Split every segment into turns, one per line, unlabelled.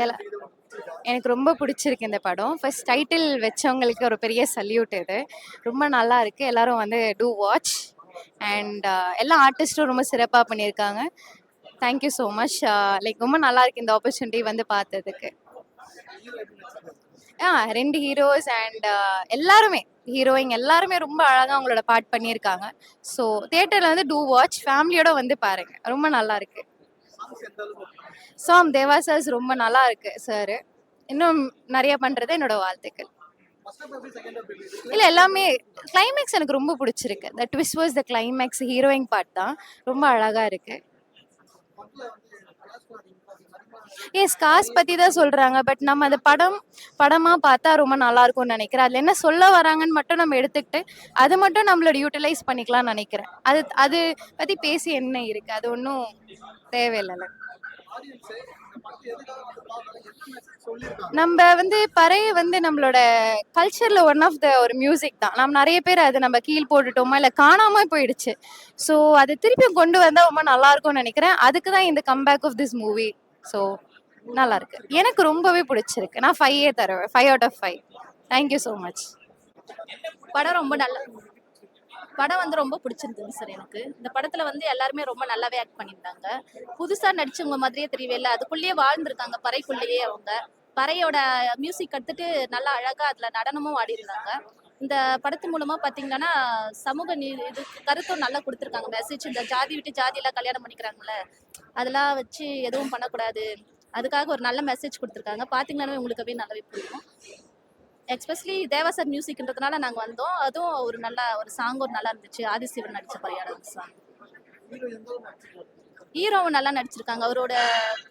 எல- எனக்கு ரொம்ப பிடிச்சிருக்கு இந்த படம். ஃபர்ஸ்ட் டைட்டில் வச்சவங்களுக்கு ஒரு பெரிய சல்யூட் இது. ரொம்ப நல்லா இருக்கு. எல்லாரும் வந்து டூ வாட்ச். அண்ட் எல்லா ஆர்டிஸ்ட்டும் ரொம்ப சிறப்பாக பண்ணியிருக்காங்க. Thank you so much. லைக் ரொம்ப நல்லா இருக்கு இந்த ஆப்பர்ச்சுனிட்டி வந்து பார்த்ததுக்கு. ரெண்டு ஹீரோஸ் அண்ட் எல்லாருமே ஹீரோயிங் எல்லாருமே ரொம்ப அழகாக அவங்களோட பார்ட் பண்ணியிருக்காங்க. ஸோ தியேட்டரில் வந்து டூ வாட்ச், ஃபேமிலியோட வந்து பாருங்க. ரொம்ப நல்லா இருக்கு. சாங் தேவா சார்ஸ் ரொம்ப நல்லா இருக்கு சார். இன்னும் நிறைய பண்றது என்னோட வாழ்த்துக்கள். இல்ல எல்லாமே கிளைமேக்ஸ் எனக்கு ரொம்ப பிடிச்சிருக்கு. த twist was the climax. Heroine part தான் ரொம்ப அழகா இருக்கு. எஸ், காசு பத்தி தான் சொல்றாங்க. பட் நம்ம அந்த படமா பார்த்தா ரொம்ப நல்லா இருக்கும்னு நினைக்கிறேன். அதுல என்ன சொல்ல வராங்கன்னு மட்டும் நம்ம எடுத்துக்கிட்டு அது மட்டும் நம்மளோட யூட்டிலைஸ் பண்ணிக்கலாம்னு நினைக்கிறேன். அது அது பத்தி பேசி என்ன இருக்கு? அது ஒன்றும் தேவையில்லைல்ல. நம்ம வந்து பறைய வந்து நம்மளோட கல்ச்சர்ல ஒன் ஆஃப் த ஒரு மியூசிக் தான். நம்ம நிறைய பேர் அது நம்ம கீழ் போட்டுட்டோமா இல்லை காணாம போயிடுச்சு. ஸோ அதை திருப்பியும் கொண்டு வந்தா ரொம்ப நல்லா இருக்கும்னு நினைக்கிறேன். அதுக்கு தான் இந்த comeback of this movie. So நல்லா இருக்கு. எனக்கு ரொம்பவே பிடிச்சிருக்கு. நான் 5 தருவேன். 5 out of 5. Thank you so much.
படம் ரொம்ப நல்ல படம் வந்து ரொம்ப பிடிச்சிருந்தது சார். எனக்கு இந்த படத்துல வந்து எல்லாருமே ரொம்ப நல்லாவே ஆக்ட் பண்ணியிருந்தாங்க. புதுசா நடிச்சவங்க மாதிரியே தெரியவே இல்லை. அதுக்குள்ளேயே வாழ்ந்திருக்காங்க, பறைக்குள்ளேயே. அவங்க பறையோட மியூசிக் கத்துட்டு நல்லா அழகா அதுல நடனமும் ஆடி இருந்தாங்க. இந்த படத்து மூலமா பாத்தீங்கன்னா சமூக இதுக்கு கருத்தும் நல்லா கொடுத்துருக்காங்க. மெசேஜ், இந்த ஜாதி விட்டு ஜாதியெல்லாம் கல்யாணம் பண்ணிக்கிறாங்கல்ல, அதெல்லாம் வச்சு எதுவும் பண்ணக்கூடாது, அதுக்காக ஒரு நல்ல மெசேஜ் கொடுத்துருக்காங்க. பாத்தீங்கன்னா உங்களுக்கு நல்லாவே புரியும். எக்ஸ்பெஷலி தேவா சார் மியூசிக்ன்றதுனால நாங்கள் வந்தோம். அதுவும் ஒரு நல்ல ஒரு சாங் ஒரு நல்லா இருந்துச்சு. ஆதிசிவன் நடிச்ச பையாளர் சாங். ஹீரோவும் நல்லா நடிச்சிருக்காங்க. அவரோட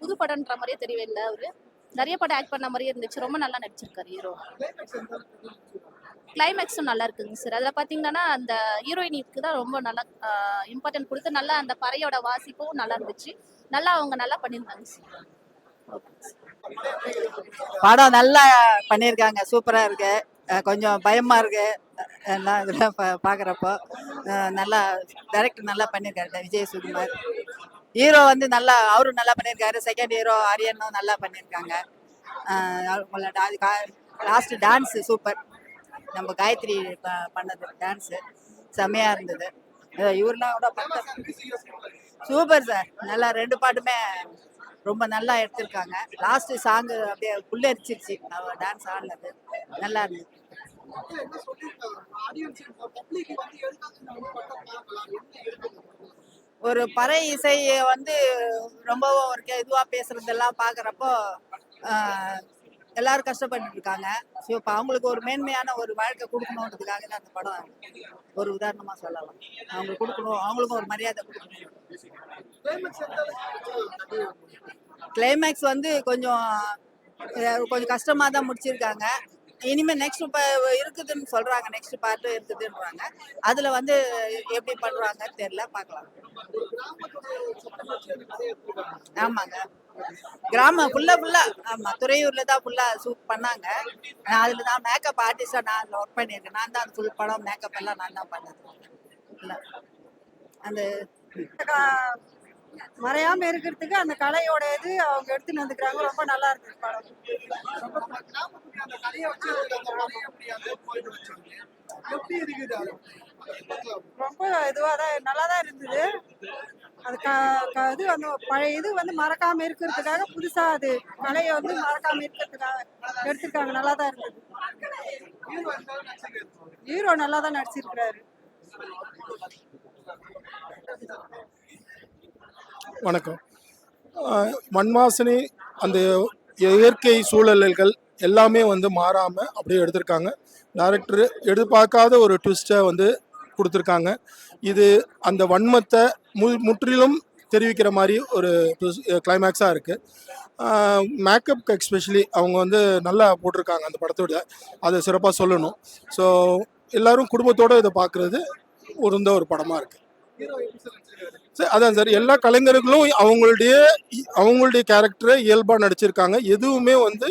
புது படம்ன்ற மாதிரியே தெரியவே இல்லை. அவரு நிறைய படம் ஆக்ட் பண்ண மாதிரியே இருந்துச்சு. ரொம்ப நல்லா நடிச்சிருக்காரு ஹீரோ. கிளைமேக்ஸும் நல்லா இருக்குங்க சார். அதில் பார்த்தீங்கன்னா அந்த ஹீரோயினுக்கு தான் ரொம்ப நல்லா இம்பார்ட்டன்ட் கொடுத்து நல்லா அந்த பறையோட வாசிப்பும் நல்லா இருந்துச்சு. நல்லா அவங்க நல்லா பண்ணியிருந்தாங்க சார்.
படம் நல்லா பண்ணியிருக்காங்க. சூப்பராக இருக்கு. கொஞ்சம் பயமா இருக்கு எல்லாம் இதெல்லாம் பார்க்குறப்போ. நல்லா டைரக்டர் நல்லா பண்ணியிருக்காரு விஜய் சுகுமார். ஹீரோ வந்து நல்லா அவரும் நல்லா பண்ணியிருக்காரு. செகண்ட் ஹீரோ ஆரியனும் நல்லா பண்ணியிருக்காங்க. அவங்களோட லாஸ்ட் டான்ஸு சூப்பர். நம்ம காயத்ரி பண்ணது டான்ஸு செம்மையாக இருந்தது. இவரெலாம் கூட சூப்பர் சார். நல்லா ரெண்டு பாட்டுமே ரொம்ப நல்லா எடுத்திருக்காங்க. லாஸ்ட் சாங் அப்படியே புல்லரிச்சிருச்சு அவ டான்ஸ் ஆடினது. நல்லா இருந்தது. ஒரு பறை இசையை வந்து ரொம்பவும் ஒரு இதுவா பேசுறதெல்லாம் பார்க்குறப்போ எல்லாரும் கஷ்டப்பட்டு இருக்காங்க. ஸோ இப்போ அவங்களுக்கு ஒரு மேன்மையான ஒரு வாழ்க்கை கொடுக்கணுன்றதுக்காக தான் அந்த படம் ஒரு உதாரணமா சொல்லலாம். அவங்க கொடுக்கணும், அவங்களுக்கும் ஒரு மரியாதை கொடுக்கணும். கிளைமேக்ஸ் வந்து கொஞ்சம் கஷ்டமா தான் முடிச்சிருக்காங்க. இனிமே நெக்ஸ்ட் இருக்குதுன்னு சொல்றாங்க. நெக்ஸ்ட் பார்ட் இருக்குதுன்றாங்க. அதுல வந்து எப்படி பண்றாங்கன்னு தெரியல, பார்க்கலாம். ஆமாங்க, கிராமம் ஃபுல்லா. ஆமா, துறையூர்ல தான் ஃபுல்லா ஷூட் பண்ணாங்க. நான் அதுல தான் மேக்கப் ஆர்டிஸ்டா நான் அதுல ஒர்க் பண்ணியிருக்கேன். நான் தான் அந்த ஃபுல் படம் மேக்கப் எல்லாம் நான் தான் பண்ணது. அந்த
மறையாம இருக்கிறதுக்கு அந்த கலையோட இது அவங்க எடுத்துன்னு வந்துக்கிறாங்க. ரொம்ப நல்லா இருக்கு படம். ரொம்ப இதுவாக தான் நல்லா தான் இருந்தது. அது இது வந்து பழைய இது வந்து மறக்காம இருக்கிறதுக்காக புதுசா அது கலையை வந்து மறக்காம இருக்கிறதுக்காக எடுத்திருக்காங்க. நல்லா தான் இருந்தது. ஹீரோ நல்லா தான் நடிச்சிருக்கிறாரு.
வணக்கம். மண்வாசனை அந்த இயற்கை சூழல்கள் எல்லாமே வந்து மாறாமல் அப்படியே எடுத்திருக்காங்க. டைரக்டர் எதிர்பார்க்காத ஒரு ட்விஸ்ட்டை வந்து கொடுத்துருக்காங்க. இது அந்த வன்மத்தை முற்றிலும் தெரிவிக்கிற மாதிரி ஒரு கிளைமேக்ஸாக இருக்குது. மேக்கப் எக்ஸ்பெஷலி அவங்க வந்து நல்லா போட்டிருக்காங்க அந்த படத்தோட. அதை சிறப்பாக சொல்லணும். ஸோ எல்லோரும் குடும்பத்தோடு இதை பார்க்குறது உருந்த ஒரு படமாக இருக்குது. சார் அதான் சார், எல்லா கலைஞர்களும் அவங்களுடைய கேரக்டரை இயல்பாக நடிச்சிருக்காங்க. எதுவுமே வந்து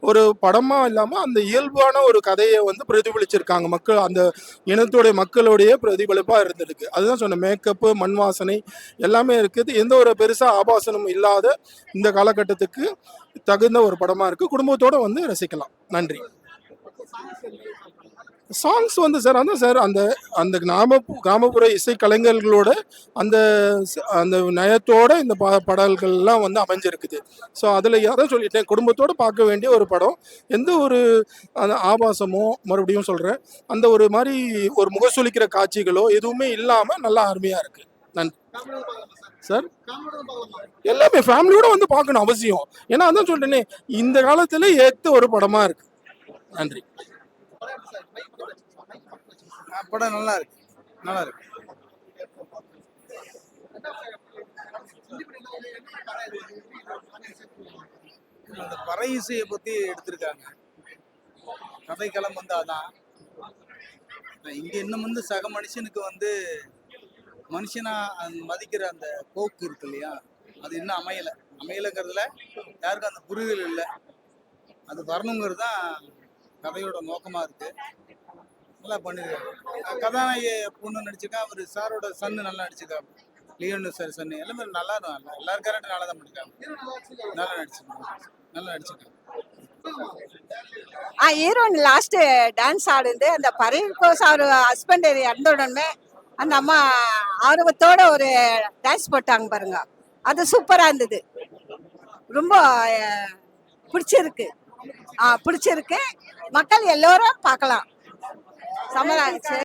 ஒரு படமாக இல்லாமல் அந்த இயல்பான ஒரு கதையை வந்து பிரதிபலிச்சிருக்காங்க. மக்கள் அந்த இனத்துடைய மக்களுடைய பிரதிபலிப்பாக இருந்திருக்கு. அதுதான் சொன்ன மேக்கப்பு, மண் வாசனை எல்லாமே இருக்குது. எந்த ஒரு பெருசாக ஆபாசனமும் இல்லாத இந்த காலகட்டத்துக்கு தகுந்த ஒரு படமா இருக்கு. குடும்பத்தோட வந்து ரசிக்கலாம். நன்றி. சாங்ஸ் வந்து சார் அதான் சார் அந்த அந்த கிராமப்புற இசை கலைஞர்களோட அந்த அந்த நயத்தோட இந்த பாடல்கள்லாம் வந்து அமைஞ்சிருக்குது. ஸோ அதில் அதான் சொல்லிட்டேன், குடும்பத்தோட பார்க்க வேண்டிய ஒரு படம். எந்த ஒரு அந்த ஆபாசமோ, மறுபடியும் சொல்கிறேன், அந்த ஒரு மாதிரி ஒரு முகசுளிக்கிற காட்சிகளோ எதுவுமே இல்லாமல் நல்லா அருமையாக இருக்கு. நன்றி சார். எல்லாமே ஃபேமிலியோட வந்து பார்க்கணும் அவசியம். ஏன்னா அதான் சொல்லிட்டேனே, இந்த காலத்தில் ஏற்ற ஒரு படமாக இருக்கு. நன்றி.
படம் நல்லா இருக்கு, நல்லா இருக்கு. அந்த பறை இசையை பத்தி எடுத்திருக்காங்க. கதைக்களம் வந்து அதான். இங்க இன்னும் வந்து சக மனுஷனுக்கு வந்து மனுஷனா மதிக்கிற அந்த போக்கு இருக்கு இல்லையா, அது இன்னும் அமையலைங்கிறதுல யாருக்கும் அந்த புரிதல் இல்லை. அது வரணுங்கிறது தான் கதையோட நோக்கமா இருக்கு. நல்லா பண்ணிருக்காரு. கதாநாயகி பொண்ணு நடிச்சிருக்கா, அவர் சாரோட சன்னு நல்லா நடிச்சிருக்காரு. லியோனு சார் சன்னு எல்லாமே நல்லா தான், எல்லாரும் கேரக்டர் நல்லா தான் பண்ணிருக்காங்க. நல்லா நடிச்சிருக்காங்க.
ஹீரோயின் லாஸ்ட் டான்ஸ் ஆடுது. அந்த பறையர்கோஸ் அவர் ஹஸ்பண்ட் இறந்த உடனே அந்த அம்மா ஆர்வத்தோட ஒரு டான்ஸ் போட்டாங்க பாருங்க, அது சூப்பரா இருந்தது. ரொம்ப பிடிச்சிருக்கு. மக்கள் எல்லோரும் பார்க்கலாம். சமராச்சு